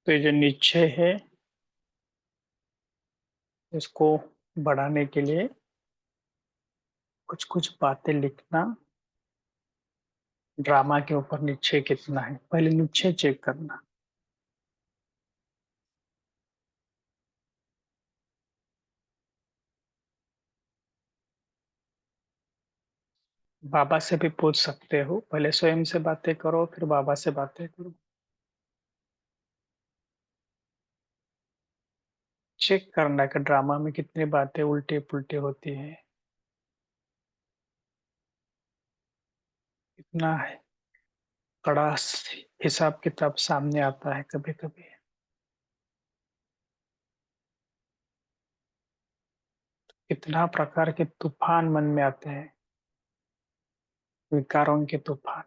तो ये जो निश्चय है, इसको बढ़ाने के लिए कुछ-कुछ बातें लिखना, ड्रामा के ऊपर निश्चय कितना है, पहले निश्चय चेक करना। बाबा से भी पूछ सकते हो, पहले स्वयं से बातें करो, फिर बाबा से बातें करो। चेक करना कि ड्रामा में कितनी बातें उल्टी-पुल्टी होती हैं, कितना है कड़ा हिसाब-किताब सामने आता है कभी-कभी। कितना प्रकार के तूफान मन में आते हैं, विकारों के तूफान।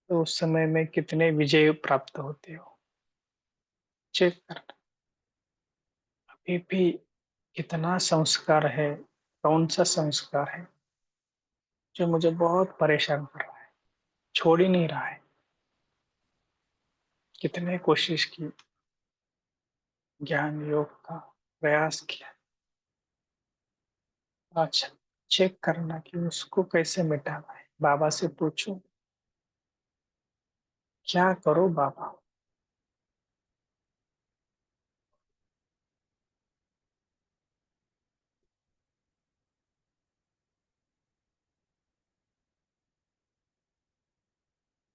तो उस समय में कितने विजय प्राप्त होते हो, चेक करना। अभी भी कितना संस्कार है, कौन-सा संस्कार है, जो मुझे बहुत परेशान कर रहा है, छोड़ ही नहीं रहा है। कितने कोशिश की, ज्ञान योग का प्रयास किया। अच्छा, चेक करना कि उसको कैसे मिटाना है। बाबा से पूछो, क्या करो बाबा?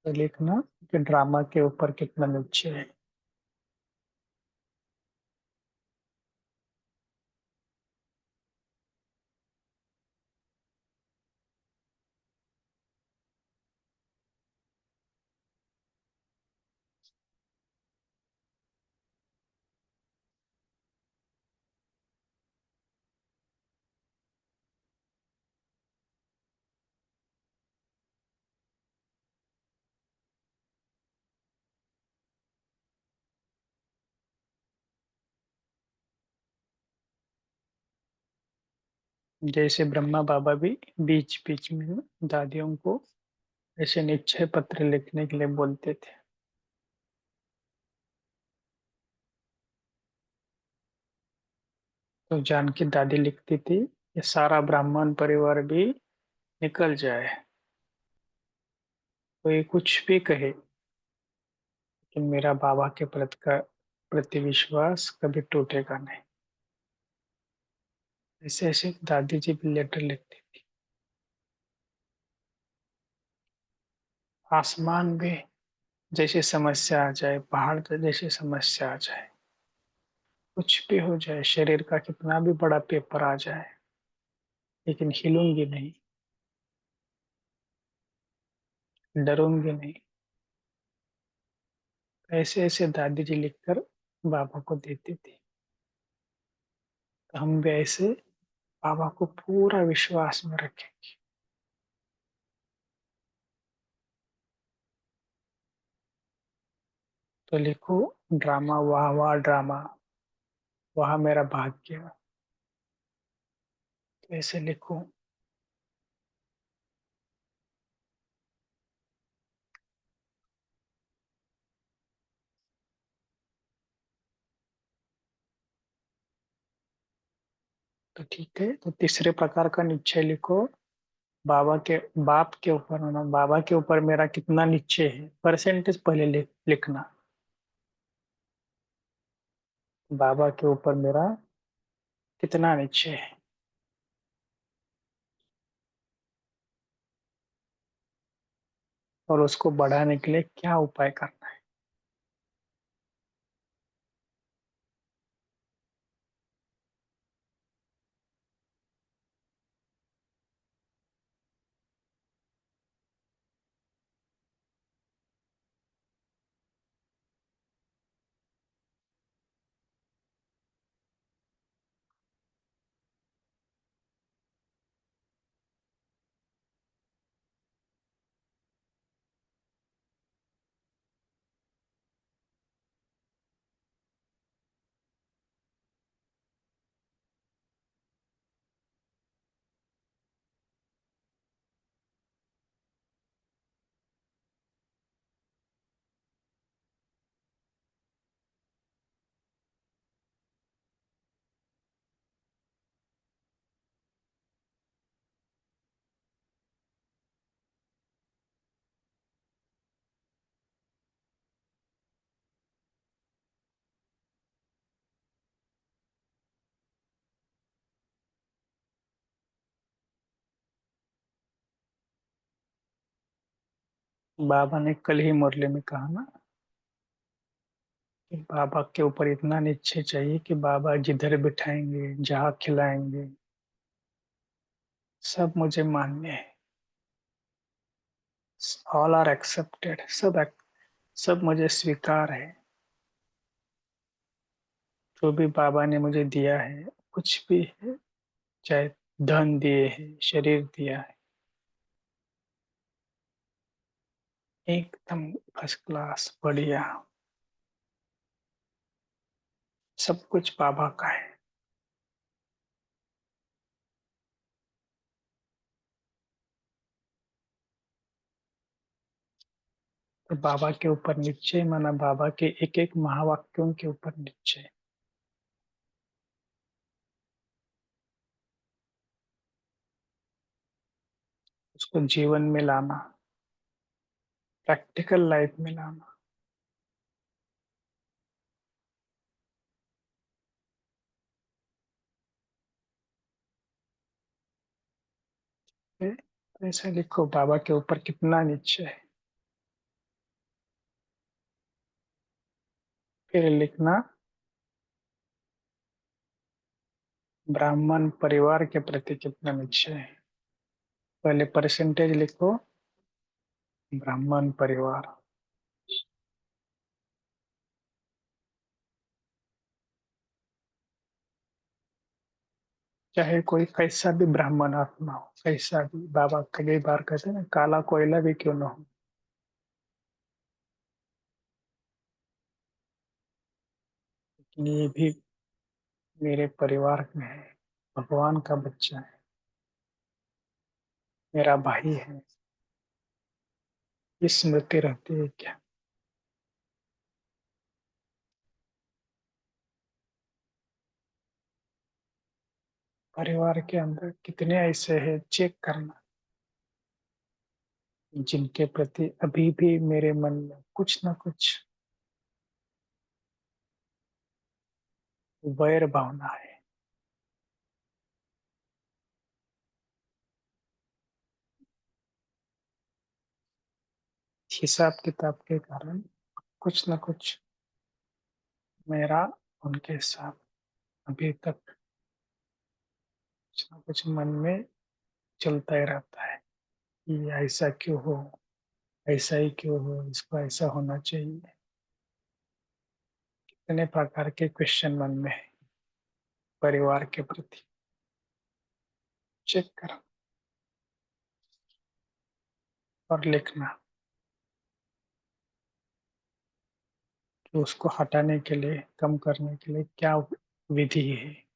तो लिखना कि ड्रामा के ऊपर कितना निश्चय है। जैसे ब्रह्मा बाबा भी बीच-बीच में दादियों को ऐसे निश्चय पत्र लिखने के लिए बोलते थे। तो जानकी दादी लिखती थी, ये सारा ब्राह्मण परिवार भी निकल जाए, कोई कुछ भी कहे, कि मेरा बाबा के प्रति विश्वास कभी टूटेगा नहीं। ऐसे-ऐसे दादी जी भी लेटर लिखती थी। आसमान में जैसी समस्या आ जाए, पहाड़ पे जैसी समस्या आ जाए, कुछ भी हो जाए, शरीर का कितना भी बड़ा पेपर आ जाए, लेकिन हिलूँगी नहीं, डरूँगी नहीं। ऐसे-ऐसे दादी जी लिखकर बाबा को देती थी। तो हम भी ऐसे बाबा को पूरा विश्वास में रखेंगे। तो लिखो, ड्रामा वाह वाह ड्रामा, वहाँ मेरा भाग्य। तो ऐसे लिखो। तो ठीक है, तो तीसरे प्रकार का निश्चय लिखो, बाबा के बाप के ऊपर है ना, बाबा के ऊपर मेरा कितना निश्चय है, परसेंटेज पहले लिखना। बाबा के ऊपर मेरा कितना निश्चय है, और उसको बढ़ाने के लिए क्या उपाय करना है। बाबा ने कल ही मुरली में कहा ना कि बाबा के ऊपर इतना निश्चय चाहिए कि बाबा जिधर बिठाएंगे जहाँ खिलाएंगे सब मुझे मान्य है। ऑल आर एक्सेप्टेड, सब मुझे स्वीकार है। जो भी बाबा ने मुझे दिया है, कुछ भी है, चाहे धन दिए है, शरीर दिया है, एकदम फर्स्ट क्लास बढ़िया, सब कुछ बाबा का है। तो बाबा के ऊपर निश्चय माना, बाबा के एक एक महावाक्यों के ऊपर निश्चय। उसको जीवन में लाना, प्रैक्टिकल लाइफ में लाना। तो ऐसा लिखो बाबा के ऊपर कितना निश्चय है। फिर लिखना ब्राह्मण परिवार के प्रति कितना निश्चय है। पहले परसेंटेज लिखो, ब्राह्मण परिवार। चाहे कोई कैसा भी ब्राह्मण आत्मा हो, कैसा भी, बाबा कई बार कहते हैं ना, काला कोयला भी क्यों ना हो, लेकिन ये भी मेरे परिवार में है, भगवान का बच्चा है, मेरा भाई है। ये स्मृति रहती है क्या? परिवार के अंदर कितने ऐसे हैं, चेक करना, जिनके प्रति अभी भी मेरे मन में कुछ ना कुछ वैर भावना है। हिसाब किताब के कारण कुछ ना कुछ मेरा उनके साथ अभी तक कुछ ना कुछ मन में चलता ही रहता है कि ऐसा क्यों हो, ऐसा ही क्यों हो, इसको ऐसा होना चाहिए। इतने प्रकार के क्वेश्चन मन में है परिवार के प्रति। चेक करो और लिखना कि उसको हटाने के लिए, कम करने के लिए क्या विधि है।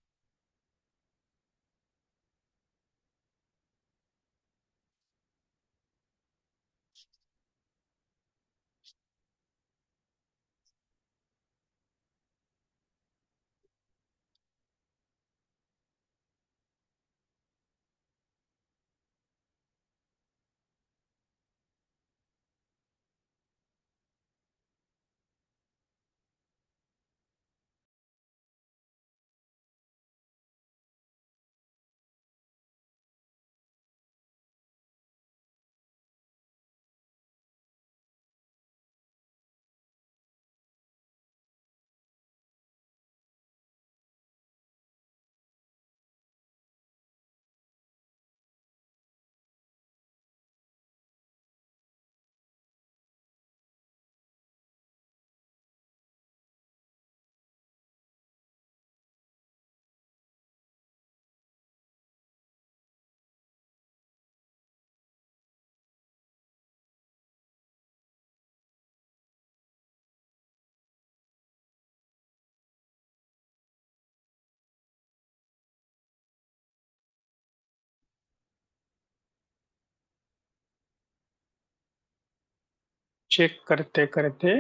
चेक करते करते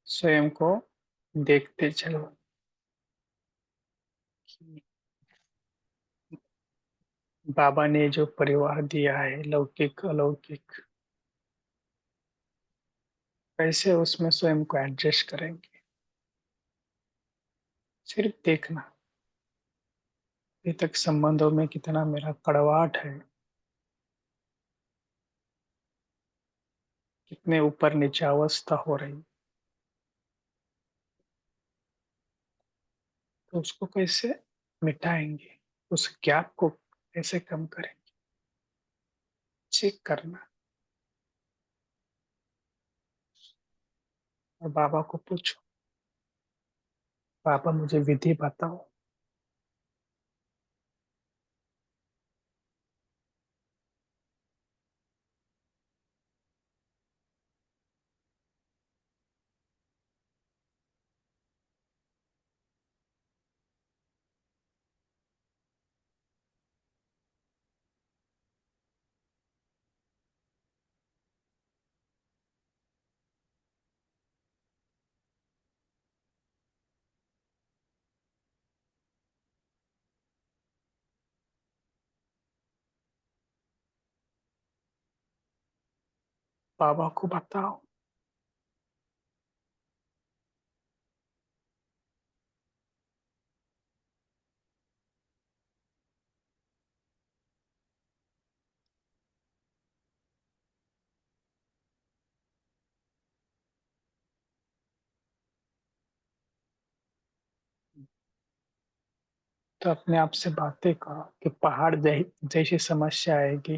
स्वयं को देखते चलो कि बाबा ने जो परिवार दिया है, लौकिक अलौकिक, कैसे उसमें स्वयं को एडजस्ट करेंगे। सिर्फ देखना अभी तक संबंधों में कितना मेरा कड़वाहट है, कितने ऊपर नीचे अवस्था हो रही, तो उसको कैसे मिटाएंगे, उस गैप को कैसे कम करेंगे, चेक करना। और बाबा को पूछो, बाबा मुझे विधि बताओ। बाबा को बताओ। तो अपने आप से बातें करो कि पहाड़ जैसी समस्या आएगी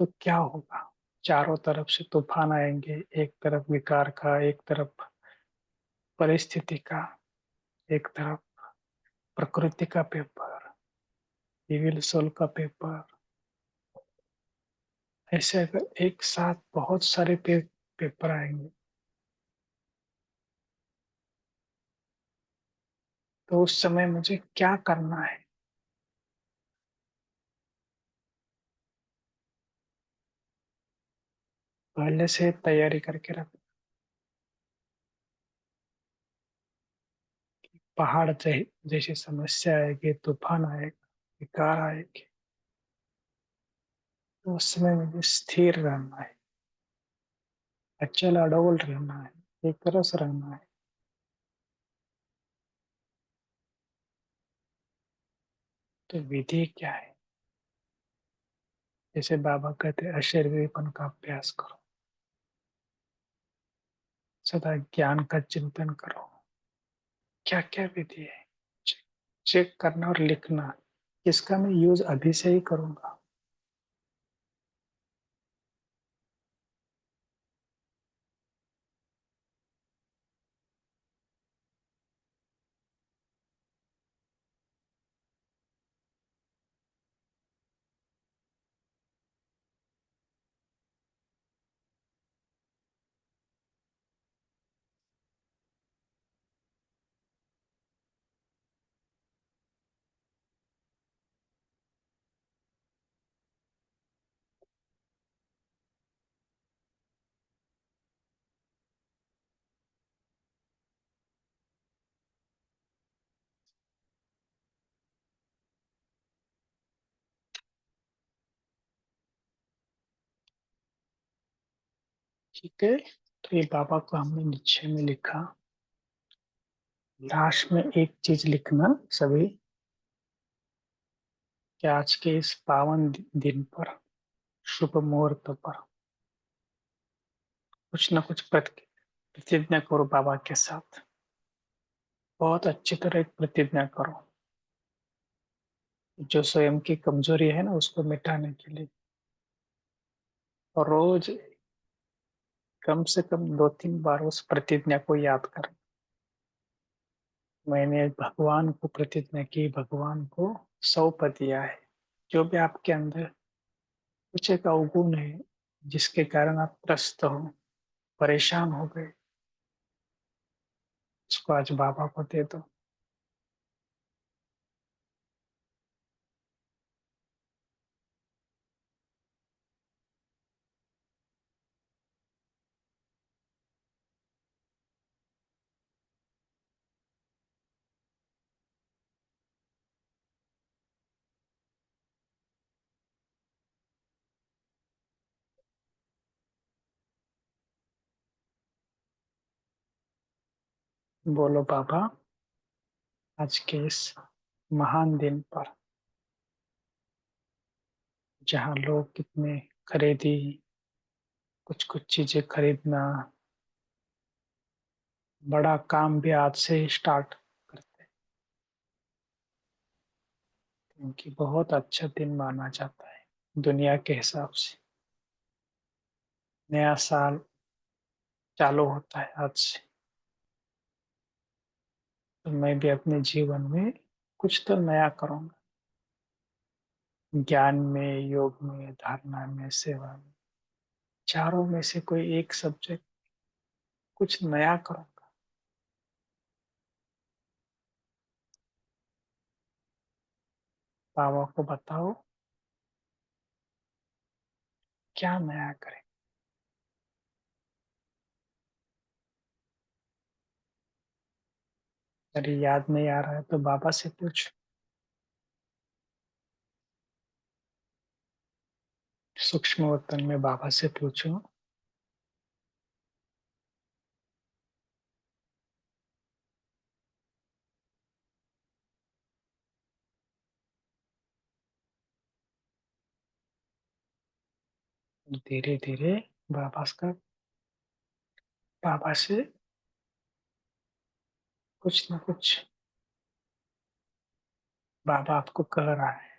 तो क्या होगा। चारों तरफ से तूफान आएंगे, एक तरफ विकार का, एक तरफ परिस्थिति का, एक तरफ प्रकृति का पेपर, सिविल सोल का पेपर। ऐसे अगर एक साथ बहुत सारे पेपर आएंगे तो उस समय मुझे क्या करना है, पहले से तैयारी करके रख। पहाड़ जैसी समस्या आएगी, तूफान आएगा, विकार आएगी, तो उस समय मुझे स्थिर रहना है, अचल अडोल रहना है, एक रस रहना है। तो विधि क्या है? जैसे बाबा कहते हैं, अशरीरीपन का अभ्यास करो, सदा ज्ञान का चिंतन करो। क्या क्या विधि है, चेक चेक करना और लिखना। इसका मैं यूज अभी से ही करूंगा। ठीक है, तो ये बाबा को हमने नीचे में लिखा। लास्ट में एक चीज लिखना सभी, कि आज के इस पावन दिन पर, शुभ मुहूर्त पर कुछ ना कुछ प्रतिज्ञा करो बाबा के साथ। बहुत अच्छी तरह एक प्रतिज्ञा करो, जो स्वयं की कमजोरी है ना उसको मिटाने के लिए। और रोज कम से कम 2-3 बार उस प्रतिज्ञा को याद कर। मैंने भगवान को प्रतिज्ञा की, भगवान को सौंप दिया है। जो भी आपके अंदर कुछ एक अवगुण है, जिसके कारण आप त्रस्त हो, परेशान हो गए, उसको आज बाबा को दे दो। बोलो बाबा, आज के इस महान दिन पर, जहाँ लोग कितने खरीदी कुछ कुछ चीजें खरीदना, बड़ा काम भी आज से ही स्टार्ट करते हैं, क्योंकि बहुत अच्छा दिन माना जाता है दुनिया के हिसाब से। नया साल चालू होता है आज से। तो मैं भी अपने जीवन में कुछ तो नया करूंगा, ज्ञान में, योग में, धारणा में, सेवा में, चारों में से कोई एक सब्जेक्ट कुछ नया करूंगा। बाबा को बताओ क्या नया करें। अरे याद नहीं आ रहा है तो बाबा से पूछ। सूक्ष्म वतन में बाबा से पूछो। धीरे धीरे बाबा का बाबा से कुछ न कुछ बाबा आपको कह रहा है,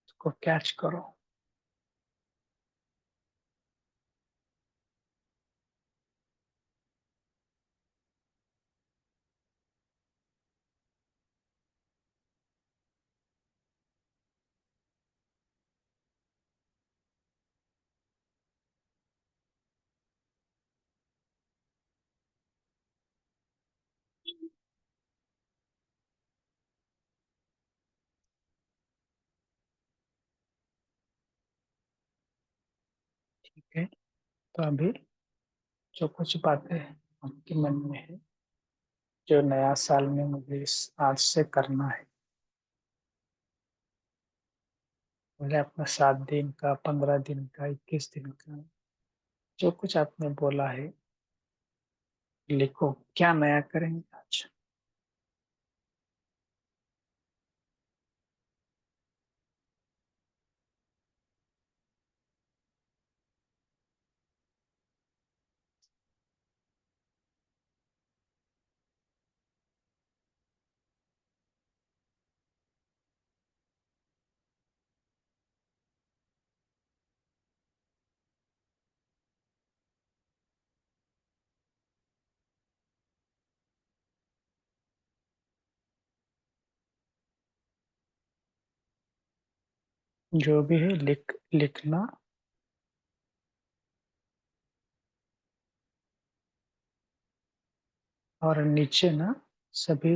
उसको कैच करो। ठीक है, तो अभी जो कुछ बातें आपके मन में है, जो नया साल में मुझे आज से करना है, मुझे अपना 7 दिन का, 15 दिन का, 21 दिन का, जो कुछ आपने बोला है लिखो। क्या नया करेंगे आज। जो भी है लिखना। और नीचे ना सभी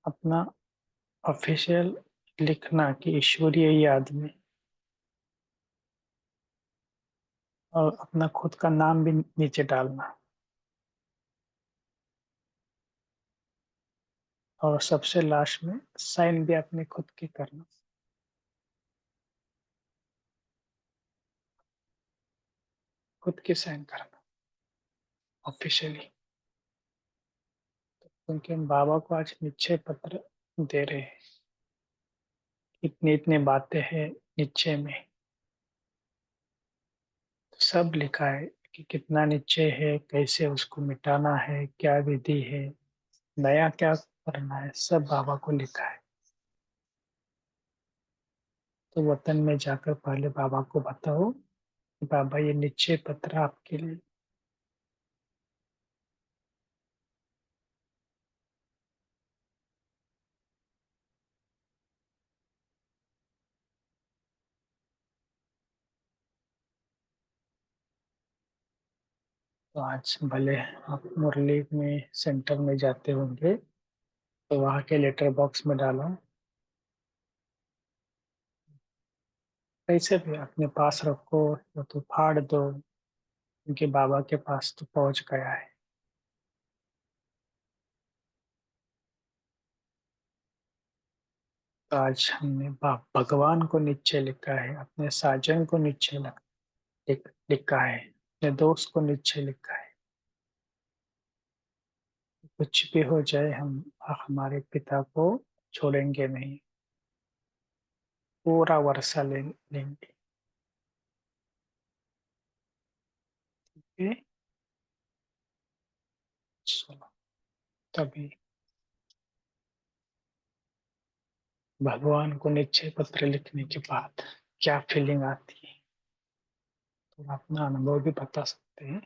अपना ऑफिशियल लिखना कि ईश्वरीय याद में, और अपना खुद का नाम भी नीचे डालना। और सबसे लास्ट में साइन भी अपने खुद की करना। खुद की साइन करना ऑफिशियली, क्योंकि हम बाबा को आज निश्चय पत्र दे रहे हैं। इतनी इतनी बातें हैं निश्चय में, सब लिखा है कि कितना निश्चय है, कैसे उसको मिटाना है, क्या विधि है, नया क्या करना है, सब बाबा को लिखा है। तो वतन में जाकर पहले बाबा को बताओ कि बाबा ये निश्चय पत्र आपके लिए। तो आज भले आप मुरली में सेंटर में जाते होंगे, तो वहाँ के लेटर बॉक्स में डालो, कैसे भी अपने पास रखो या तो फाड़ दो, क्योंकि बाबा के पास तो पहुंच गया है। तो आज हमने भगवान को नीचे लिखा है, अपने साजन को नीचे लिखा है, अपने दोस्त को नीचे लिखा है। कुछ भी हो जाए हम हमारे पिता को छोड़ेंगे नहीं। पूरा वर्षा लेंगे। ठीक, चलो, तभी भगवान को निश्चय पत्र लिखने के बाद क्या फीलिंग आती है, तो अपना अनुभव भी बता सकते हैं।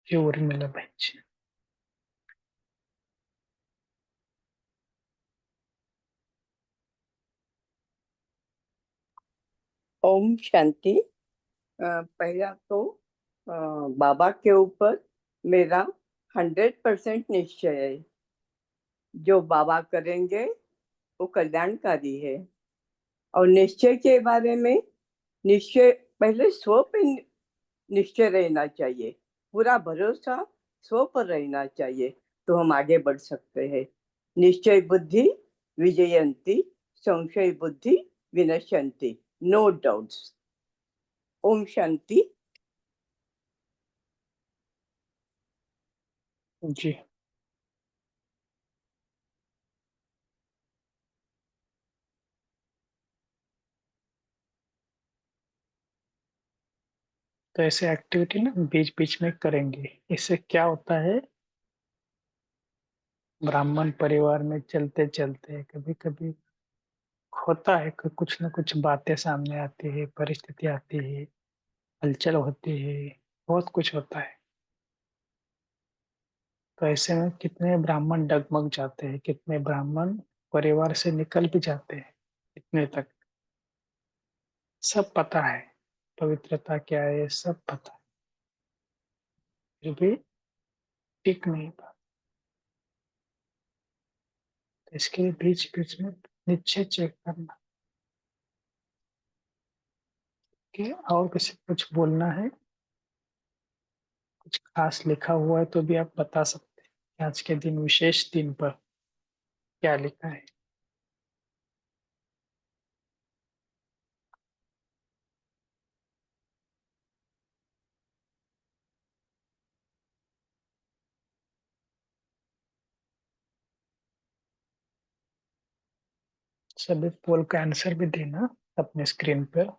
ये उर्मिला बहन। ओम शांति। पहला तो बाबा के ऊपर मेरा 100% निश्चय है। जो बाबा करेंगे वो कल्याणकारी है। और निश्चय के बारे में, निश्चय पहले स्व पे निश्चय रहना चाहिए, पूरा भरोसा स्व पर रहना चाहिए, तो हम आगे बढ़ सकते हैं। निश्चय बुद्धि विजयंती, संशय बुद्धि विनश्यंती। No doubts. ओम शांति। जी, तो ऐसे एक्टिविटी ना बीच बीच में करेंगे। इससे क्या होता है, ब्राह्मण परिवार में चलते चलते कभी कभी होता है कि कुछ ना कुछ बातें सामने आती है, परिस्थिति आती है, हलचल होती है, बहुत कुछ होता है। तो ऐसे में कितने ब्राह्मण डगमग जाते हैं, कितने ब्राह्मण परिवार से निकल भी जाते हैं। इतने तक सब पता है, पवित्रता क्या है, सब पता है, फिर भी टिक नहीं पाता। तो इसके लिए बीच बीच में नीचे चेक करना कि और किसी को कुछ बोलना है, कुछ खास लिखा हुआ है तो भी आप बता सकते हैं कि आज के दिन, विशेष दिन पर क्या लिखा है। सभी पोल का आंसर भी देना अपने स्क्रीन पर।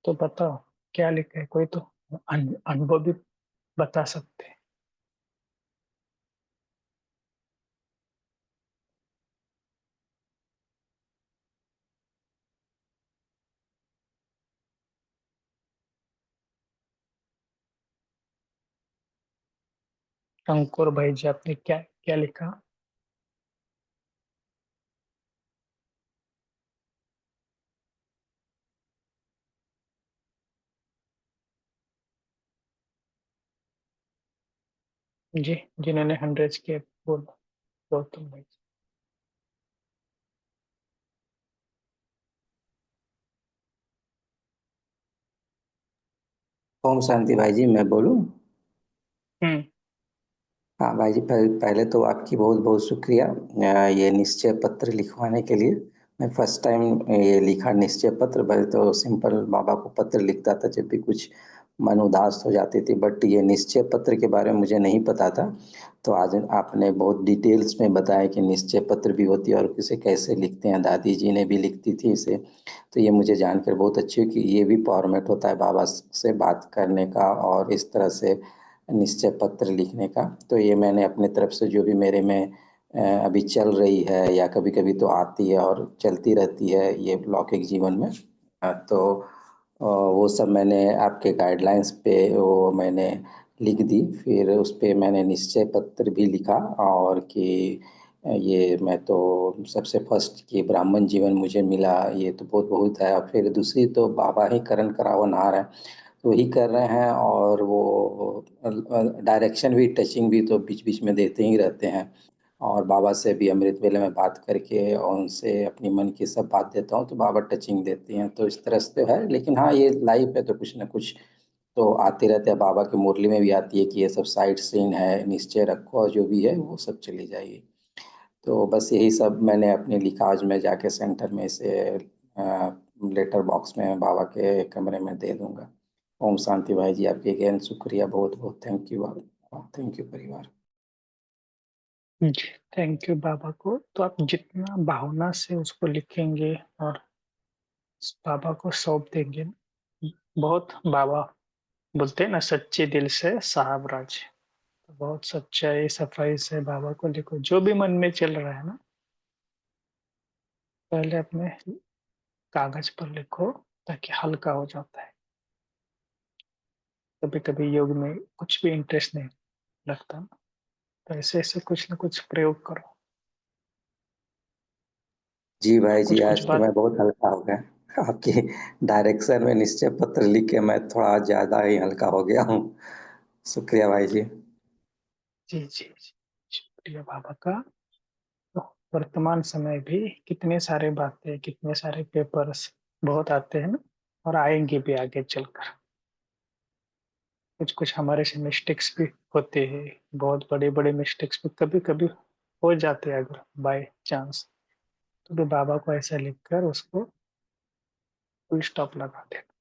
तो बताओ क्या लिखा है, कोई तो अनुभव भी बता सकते हैं। अंकुर भाई जी, आपने क्या क्या लिखा। जी, जिन्होंने 100 के बोला, गौतम भाई। ओम शांति भाई जी, मैं बोलूं? हम्म। हाँ भाई जी, पहले तो आपकी बहुत बहुत शुक्रिया ये निश्चय पत्र लिखवाने के लिए। मैं फर्स्ट टाइम ये लिखा निश्चय पत्र। पहले तो सिंपल बाबा को पत्र लिखता था जब भी कुछ मन उदास हो जाती थी, बट ये निश्चय पत्र के बारे में मुझे नहीं पता था। तो आज आपने बहुत डिटेल्स में बताया कि निश्चय पत्र भी होती है और इसे कैसे लिखते हैं। दादी जी ने भी लिखती थी इसे। तो ये मुझे जानकर बहुत अच्छी हुई कि ये भी फॉर्मेट होता है बाबा से बात करने का और इस तरह से निश्चय पत्र लिखने का। तो ये मैंने अपने तरफ से जो भी मेरे में अभी चल रही है या कभी-कभी तो आती है और चलती रहती है ये लौकिक जीवन में, तो वो सब मैंने आपके गाइडलाइंस पे वो मैंने लिख दी। फिर उस पे मैंने निश्चय पत्र भी लिखा और कि ये मैं तो सबसे फर्स्ट कि ब्राह्मण जीवन मुझे मिला, ये तो बहुत बहुत है। और फिर दूसरी तो बाबा ही करण करावनहार है, तो वही कर रहे हैं। और वो डायरेक्शन भी, टचिंग भी तो बीच बीच में देते ही रहते हैं। और बाबा से भी अमृत वेले में बात करके और उनसे अपनी मन की सब बात देता हूँ तो बाबा टचिंग देती हैं, तो इस तरह से तो है। लेकिन हाँ, ये लाइफ है तो कुछ ना कुछ तो आते रहते हैं। बाबा की मुरली में भी आती है कि ये सब साइट सीन है, निश्चय रखो, और जो भी है वो सब चली जाएगी। तो बस यही सब मैंने अपने लिखाज में जाके सेंटर में से लेटर बॉक्स में बाबा के कमरे में दे दूंगा। ओम शांति भाई जी, आपके अगेन शुक्रिया, बहुत बहुत थैंक यू। थैंक यू परिवार। जी, थैंक यू बाबा को। तो आप जितना भावना से उसको लिखेंगे और बाबा को सौंप देंगे, बहुत बाबा बोलते हैं ना, सच्चे दिल से साहब राज। तो बहुत सच्चाई सफाई से बाबा को लिखो, जो भी मन में चल रहा है ना, पहले अपने कागज पर लिखो, ताकि हल्का हो जाता है। कभी कभी योग में कुछ भी इंटरेस्ट नहीं लगता ना, तो ऐसे ऐसे कुछ ना कुछ प्रयोग करो। जी भाई जी, कुछ कुछ आज तो बात। मैं बहुत हल्का हो गया आपकी डायरेक्शन में। निश्चय पत्र लिख के मैं थोड़ा ज्यादा ही हल्का हो गया हूँ। शुक्रिया भाई जी। जी जी जी, शुक्रिया बाबा का। तो वर्तमान समय भी कितने सारे बातें, कितने सारे पेपर्स बहुत आते हैं ना, और आएंगे भी आगे चलकर। कुछ कुछ हमारे से मिस्टेक्स भी होते हैं, बहुत बड़े बड़े मिस्टेक्स भी कभी कभी हो जाते हैं, अगर बाय चांस। तो भी बाबा को ऐसा लिखकर उसको फुल स्टॉप लगा देना।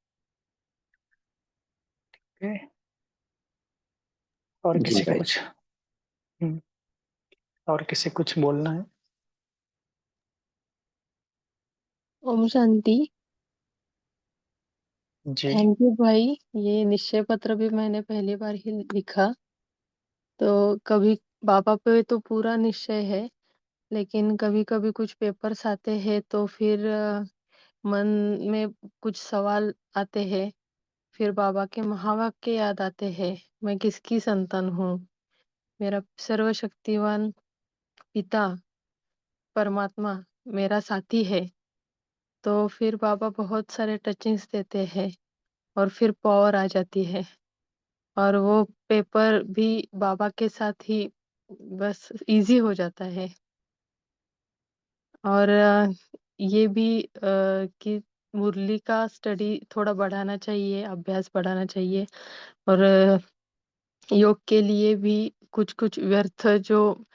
ओके। और जी किसी का भाई जी। कुछ हम्म, और किसी कुछ बोलना है? ओम शांति। जी। थैंक यू भाई। ये निश्चय पत्र भी मैंने पहली बार ही लिखा। तो कभी बाबा पे तो पूरा निश्चय है, लेकिन कभी कभी कुछ पेपर्स आते हैं तो फिर मन में कुछ सवाल आते हैं। फिर बाबा के महावाक्य याद आते हैं। मैं किसकी संतान हूँ? मेरा सर्वशक्तिवान पिता परमात्मा मेरा साथी है। तो फिर बाबा बहुत सारे टचिंग्स देते हैं और फिर पावर आ जाती है। और वो पेपर भी बाबा के साथ ही बस इजी हो जाता है। और ये भी कि मुरली का स्टडी थोड़ा बढ़ाना चाहिए, अभ्यास बढ़ाना चाहिए। और योग के लिए भी कुछ कुछ व्यर्थ जो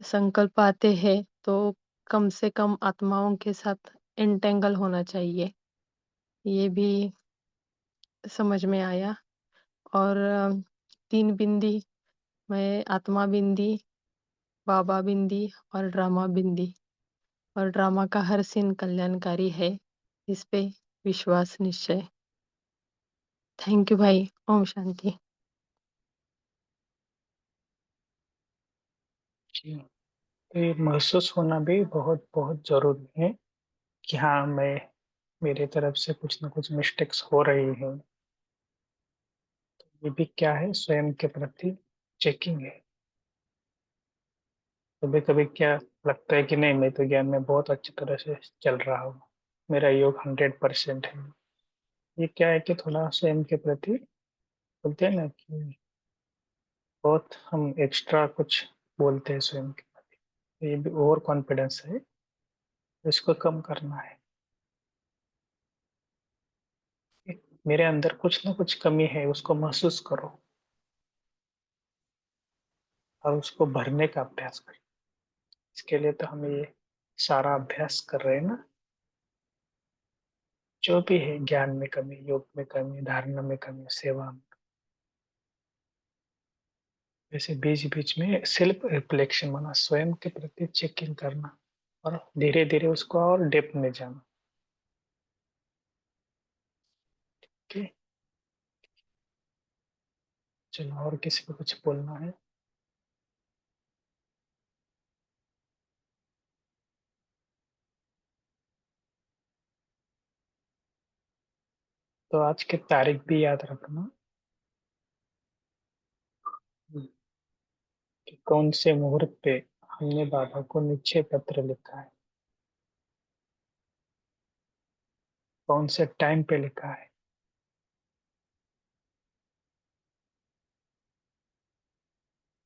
संकल्प आते हैं, तो कम से कम आत्माओं के साथ इंटेंगल होना चाहिए। ये भी समझ में आया। और 3 बिंदी, मैं आत्मा बिंदी, बाबा बिंदी और ड्रामा बिंदी। और ड्रामा का हर सीन कल्याणकारी है, इस पे विश्वास निश्चय। थैंक यू भाई। ओम शांति। जी, तो ये महसूस होना भी बहुत बहुत जरूरी है कि हाँ, मैं, मेरे तरफ से कुछ ना कुछ मिस्टेक्स हो रही है। ये भी क्या है, स्वयं के प्रति चेकिंग है। कभी कभी क्या लगता है कि नहीं, मैं तो ज्ञान में बहुत अच्छी तरह से चल रहा हूँ, मेरा योग 100% है। ये क्या है कि थोड़ा स्वयं के प्रति बोलते हैं ना कि बहुत हम एक्स्ट्रा कुछ बोलते हैं स्वयं के प्रति। ये भी ओवर कॉन्फिडेंस है, इसको कम करना है। मेरे अंदर कुछ ना कुछ कमी है, उसको महसूस करो और उसको भरने का अभ्यास करो। इसके लिए तो हम ये सारा अभ्यास कर रहे हैं ना। जो भी है, ज्ञान में कमी, योग में कमी, धारणा में कमी, सेवा में, वैसे बीच बीच में सेल्फ रिफ्लेक्शन, माना स्वयं के प्रति चेकिंग करना, और धीरे धीरे उसको और डेप्थ में जाना। ओके। चलो, और किसी को कुछ बोलना है? तो आज की तारीख भी याद रखना कि कौन से मुहूर्त पे हमने बाबा को निश्चय पत्र लिखा है, कौन से टाइम पे लिखा है,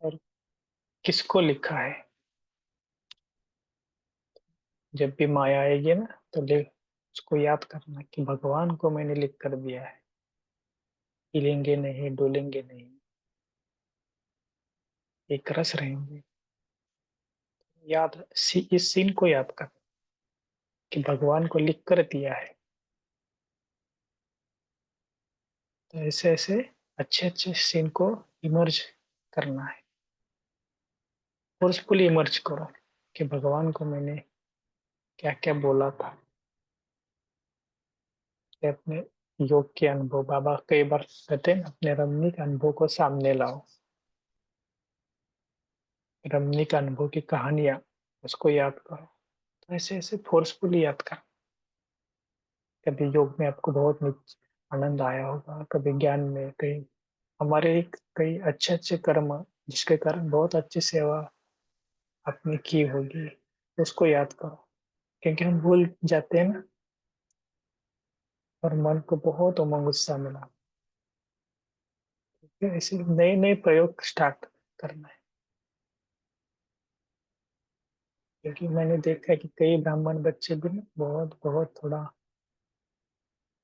और किसको लिखा है। जब भी माया आएगी ना तो उसको याद करना कि भगवान को मैंने लिख कर दिया है, हिलेंगे नहीं, डोलेंगे नहीं, एक रस रहेंगे। इस सीन को याद कर कि भगवान को लिख कर दिया है। तो ऐसे ऐसे अच्छे अच्छे सीन को इमर्ज करना है, फोर्सफुली इमर्ज करो कि भगवान को मैंने क्या क्या बोला था। कि अपने योग के अनुभव, बाबा कई बार कहते हैं अपने रमणीक अनुभव को सामने लाओ, रमणीक अनुभव की कहानियां उसको याद करो। तो ऐसे ऐसे फोर्सफुली याद करो। कभी योग में आपको बहुत आनंद आया होगा, कभी ज्ञान में, कहीं हमारे कई अच्छे अच्छे कर्म जिसके कारण बहुत अच्छी सेवा आपने की होगी, उसको याद करो। क्योंकि हम भूल जाते हैं ना, और मन को बहुत उमंग उत्साह मिला। ठीक है, ऐसे नए नए प्रयोग स्टार्ट करना है। क्योंकि मैंने देखा है कि कई ब्राह्मण बच्चे भी ना बहुत बहुत थोड़ा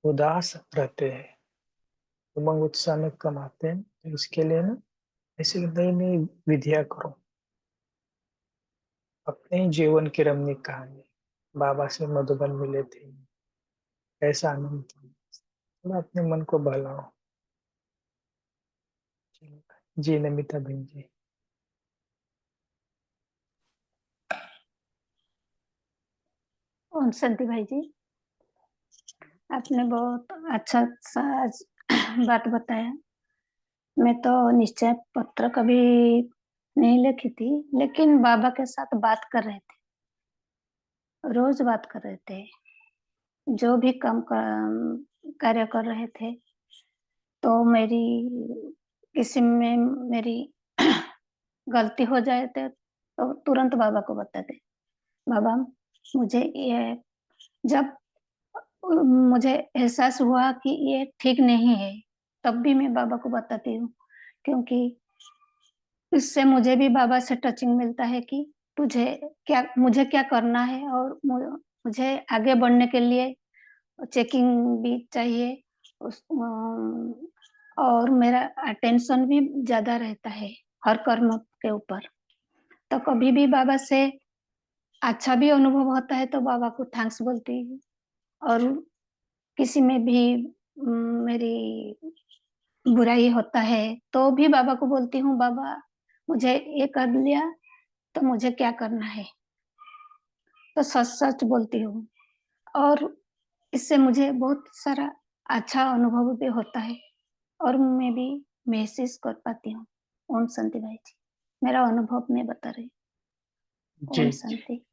उदास रहते हैं, उमंग उत्साह में कम आते हैं। तो इसके लिए ना ऐसी नई नई विधियां करो। अपने ही जीवन की रमणीक कहानी, बाबा से मधुबन मिले थे, ऐसा आनंद था, थोड़ा अपने मन को बहलाओ। जी नमिता बहन जी। ओम शांति भाई जी, आपने बहुत अच्छा सा आज बात बताया। मैं तो निश्चय पत्र कभी नहीं लिखी थी, लेकिन बाबा के साथ बात कर रहे थे, रोज बात कर रहे थे। जो भी कार्य कर रहे थे, तो किसी में मेरी गलती हो जाए तो तुरंत बाबा को बताते, बाबा मुझे ये, जब मुझे एहसास हुआ कि ये ठीक नहीं है, तब भी मैं बाबा को बताती हूँ, क्योंकि इससे मुझे भी बाबा से टचिंग मिलता है कि मुझे क्या करना है, और मुझे आगे बढ़ने के लिए चेकिंग भी चाहिए। और मेरा अटेंशन भी ज्यादा रहता है हर कर्म के ऊपर। तो कभी भी बाबा से अच्छा भी अनुभव होता है तो बाबा को थैंक्स बोलती हूँ, और किसी में भी मेरी बुराई होता है तो भी बाबा को बोलती हूँ, बाबा मुझे ये कर लिया तो मुझे क्या करना है। तो सच सच बोलती हूँ, और इससे मुझे बहुत सारा अच्छा अनुभव भी होता है, और मैं भी महसूस कर पाती हूँ। ओम शांति भाई जी, मेरा अनुभव मैं बता रही हूँ। जी ओम जी। शांति।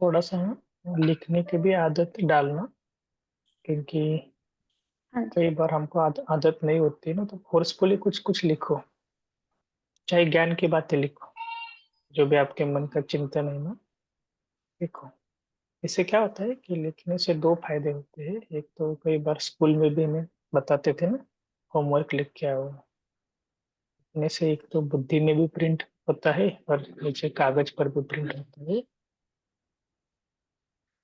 थोड़ा सा ना लिखने की भी आदत डालना, क्योंकि हाँ जी। कई बार हमको आदत नहीं होती ना, तो फोर्सफुली कुछ कुछ लिखो, चाहे ज्ञान की बातें लिखो, जो भी आपके मन का चिंतन है ना, लिखो। इससे क्या होता है कि लिखने से दो फायदे होते हैं। एक तो कई बार स्कूल में भी हमें बताते थे ना, होमवर्क लिख के आओ। लिखने से एक तो बुद्धि में भी प्रिंट होता है और नीचे कागज पर भी प्रिंट होता है।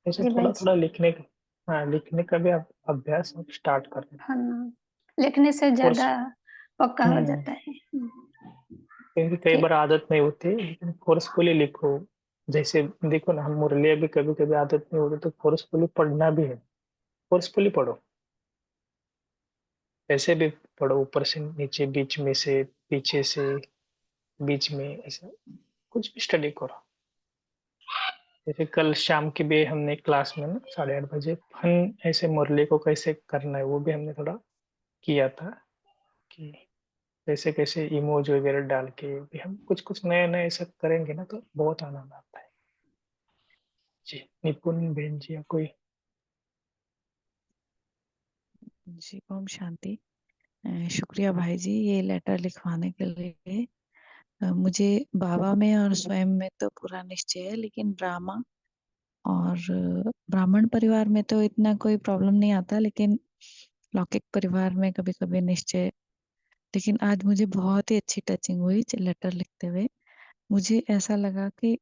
ऐसे जी भाई थोड़ा जी। थोड़ा लिखने का, हाँ लिखने का भी आप अभ्यास आप स्टार्ट कर रहे हाँ ना, लिखने से कोर्स। ज्यादा पक्का हो हम्म। जाता है। क्योंकि कई बार ठीक। आदत नहीं होती, लेकिन फोर्सफुली लिखो। जैसे देखो ना, हम मुरलिया भी कभी कभी आदत नहीं होती, तो फोर्सफुली पढ़ना भी है। फोर्सफुली पढ़ो, ऐसे भी पढ़ो, ऊपर से नीचे, बीच में से, पीछे से, बीच में, ऐसा कुछ भी स्टडी करो। जैसे कल शाम की भी हमने क्लास में ना 8:30 बजे फन ऐसे मुरली को कैसे करना है वो भी हमने थोड़ा किया था, कि कैसे कैसे इमोज वगैरह डाल के भी हम कुछ कुछ नया नया ऐसा करेंगे ना, तो बहुत आनंद आता है। जी निपुण बहन जी या कोई। जी ओम शांति। शुक्रिया भाई जी ये लेटर लिखवाने के लिए। मुझे बाबा में और स्वयं में तो पूरा निश्चय है, लेकिन ड्रामा और ब्राह्मण परिवार में तो इतना कोई प्रॉब्लम नहीं आता, लेकिन लौकिक परिवार में कभी कभी निश्चय। लेकिन आज मुझे बहुत ही अच्छी टचिंग हुई लेटर लिखते हुए। मुझे ऐसा लगा कि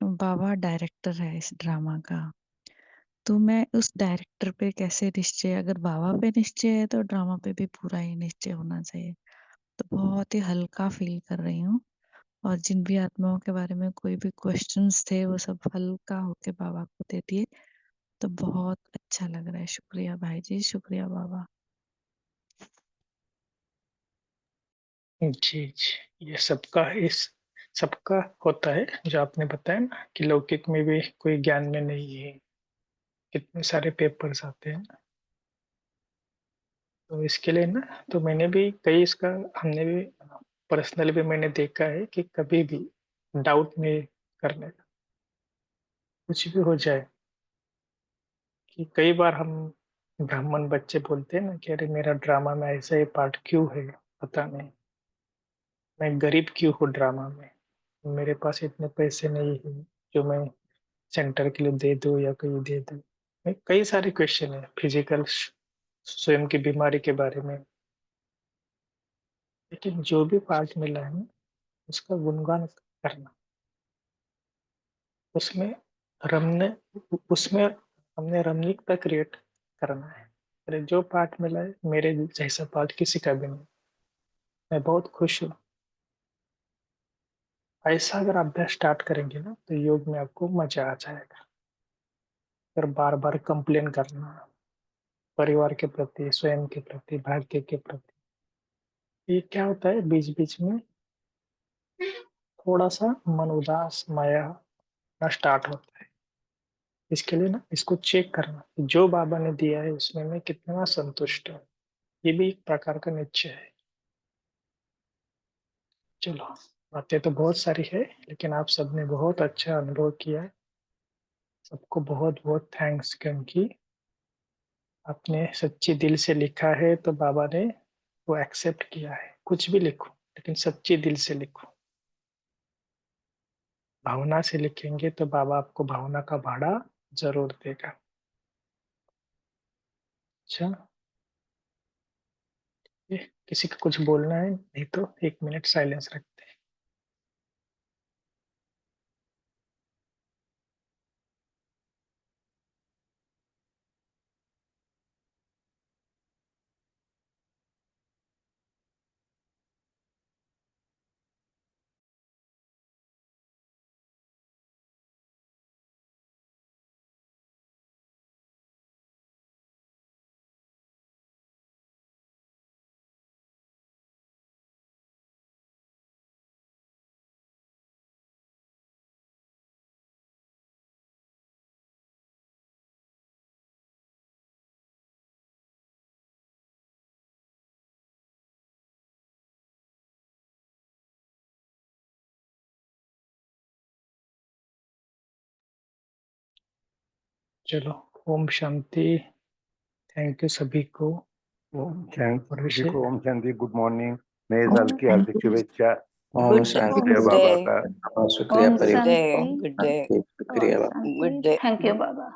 बाबा डायरेक्टर है इस ड्रामा का, तो मैं उस डायरेक्टर पे कैसे निश्चय, अगर बाबा पे निश्चय है तो ड्रामा पे भी पूरा ही निश्चय होना चाहिए। तो बहुत ही हल्का फील कर रही हूँ, और जिन भी आत्माओं के बारे में कोई भी क्वेश्चंस थे वो सब हल्का होके बाबा को दे दिए, तो बहुत अच्छा लग रहा है। शुक्रिया भाई जी, शुक्रिया बाबा। जी जी, ये सबका होता है, जो आपने बताया ना कि लौकिक में भी कोई ज्ञान में नहीं है, कितने सारे पेपर्स आते हैं। तो इसके लिए ना, तो मैंने भी हमने भी पर्सनली भी मैंने देखा है कि कभी भी डाउट नहीं करने का, कुछ भी हो जाए। कि कई बार हम ब्राह्मण बच्चे बोलते हैं ना कि अरे मेरा ड्रामा में ऐसा ही पार्ट क्यों है, पता नहीं, मैं गरीब क्यों हूँ ड्रामा में, मेरे पास इतने पैसे नहीं है जो मैं सेंटर के लिए दे दूँ या कहीं दे दूँ। कई सारे क्वेश्चन है फिजिकल स्वयं की बीमारी के बारे में। लेकिन जो भी पार्ट मिला है उसका गुणगान करना, उसमें रमने उसमें हमने रमणीकता क्रिएट करना है। अरे जो पार्ट मिला है, मेरे जैसा पार्ट किसी का भी नहीं, मैं बहुत खुश हूँ। ऐसा अगर अभ्यास स्टार्ट करेंगे ना, तो योग में आपको मजा आ जाएगा। फिर बार बार कंप्लेन करना परिवार के प्रति, स्वयं के प्रति, भाग्य के प्रति, ये क्या होता है, बीच बीच में थोड़ा सा मन उदास माया ना स्टार्ट होता है। इसके लिए ना इसको चेक करना, जो बाबा ने दिया है उसमें मैं कितना संतुष्ट हूँ, ये भी एक प्रकार का निश्चय है। चलो, बातें तो बहुत सारी है, लेकिन आप सबने बहुत अच्छा अनुभव किया है। सबको बहुत बहुत थैंक्स, क्योंकि आपने सच्ची दिल से लिखा है तो बाबा ने वो एक्सेप्ट किया है। कुछ भी लिखो, लेकिन सच्ची दिल से लिखो। भावना से लिखेंगे तो बाबा आपको भावना का भाड़ा जरूर देगा। अच्छा, ये किसी को कुछ बोलना है? नहीं तो 1 मिनट साइलेंस रखते हैं। चलो, ओम शांति। थैंक यू सभी को। ओम शांति और सभी विषय को। ओम शांति। Good morning. नए ओम साल की हार्दिक शुभेच्छा। ओम गुड शांति। शुक्रिया ओम बाबा डे। का। शुक्रिया ओम गुड डे। परिवार। Good day. शुक्रिया ओम बाबा। गुड शांति। डे। थैंक यू बाबा।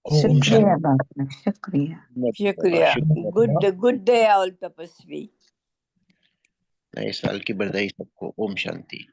ओम शुक्रिया शांति। बाबा, शुक्रिया। शुक्रिया। गुड डे ऑल तपस्वी। नए साल की बधाई सबको। ओम शांति।